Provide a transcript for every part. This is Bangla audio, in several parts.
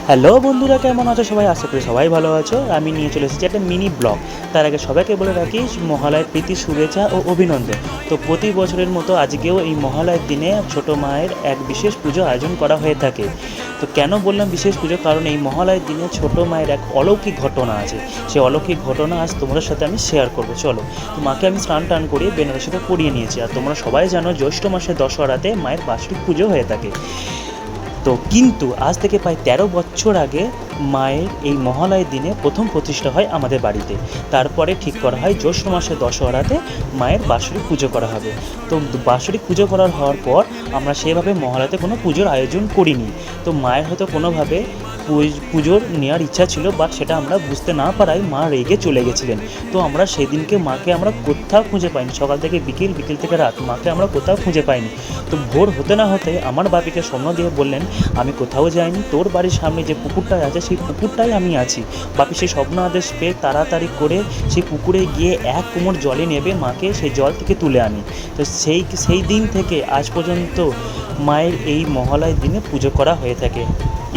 হ্যালো বন্ধুরা, কেমন আছো সবাই? আশা করি সবাই ভালো আছো। আমি নিয়ে চলে এসেছি একটা মিনি ব্লগ। তার আগে সবাইকে বলে রাখি মহালয়ার প্রীতি শুভেচ্ছা ও অভিনন্দন। তো প্রতি বছরের মতো আজকেও এই মহালয়ার দিনে ছোটো মায়ের এক বিশেষ পুজো আয়োজন করা হয়ে থাকে। তো কেন বললাম বিশেষ পুজো? কারণ এই মহালয়ার দিনে ছোটো মায়ের এক অলৌকিক ঘটনা আছে। সেই অলৌকিক ঘটনা আজ তোমাদের সাথে আমি শেয়ার করবো। চলো, তো মাকে আমি স্নান টান করিয়ে বেনারসিতে পরিয়ে নিয়েছি। আর তোমরা সবাই জানো জ্যৈষ্ঠ মাসের দশহরাতে মায়ের বার্ষিক পুজো হয়ে থাকে। তো কিন্তু আজ থেকে প্রায় ১৩ বছর আগে মায়ের এই মহালয়ের দিনে প্রথম প্রতিষ্ঠা হয় আমাদের বাড়িতে। তারপরে ঠিক করা হয় জ্যৈষ্ঠ মাসের দশহরাতে মায়ের বাৎসরিক পুজো করা হবে। তো বাৎসরিক পুজো করার হওয়ার পর আমরা সেভাবে মহালয়াতে কোনো পুজোর আয়োজন করিনি। তো মায়ের হয়তো কোনোভাবে পুজোর নেওয়ার ইচ্ছা ছিল, বাট সেটা আমরা বুঝতে না পারায় মা রেগে চলে গেছিলেন। তো আমরা সেদিনকে মাকে আমরা কোথাও খুঁজে পাইনি। সকাল থেকে বিকেল, বিকেল থেকে রাত মাকে আমরা কোথাও খুঁজে পাইনি। তো ভোর হতে না হতে আমার বাপিকে স্বপ্ন দিয়ে বললেন, আমি কোথাও যাইনি, তোর বাড়ির সামনে যে পুকুরটাই আছে সেই পুকুরটাই আমি আছি। বাপি সেই স্বপ্ন আদেশ পেয়ে তাড়াতাড়ি করে সেই পুকুরে গিয়ে এক কোমর জলে নেবে মাকে সেই জল থেকে তুলে আনি। তো সেই দিন থেকে আজ পর্যন্ত মায়ের এই মহালয়ার দিনে পুজো করা হয়ে থাকে।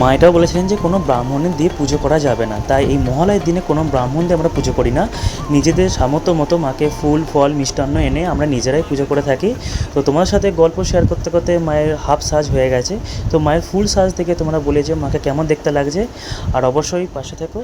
মা এটাও বলেছিলেন যে কোনো ব্রাহ্মণের দিয়ে পুজো করা যাবে না, তাই এই মহালয়ার দিনে কোনো ব্রাহ্মণ দিয়ে আমরা পুজো করি না। নিজেদের সামর্থ্য মতো মাকে ফুল ফল মিষ্টান্ন এনে আমরা নিজেরাই পুজো করে থাকি। তো তোমার সাথে গল্প শেয়ার করতে করতে মায়ের হাফ সাজ হয়ে গেছে। তো মায়ের ফুল সাজ থেকে তোমরা বলে যে মাকে কেমন দেখতে লাগছে, আর অবশ্যই পাশে থেকো।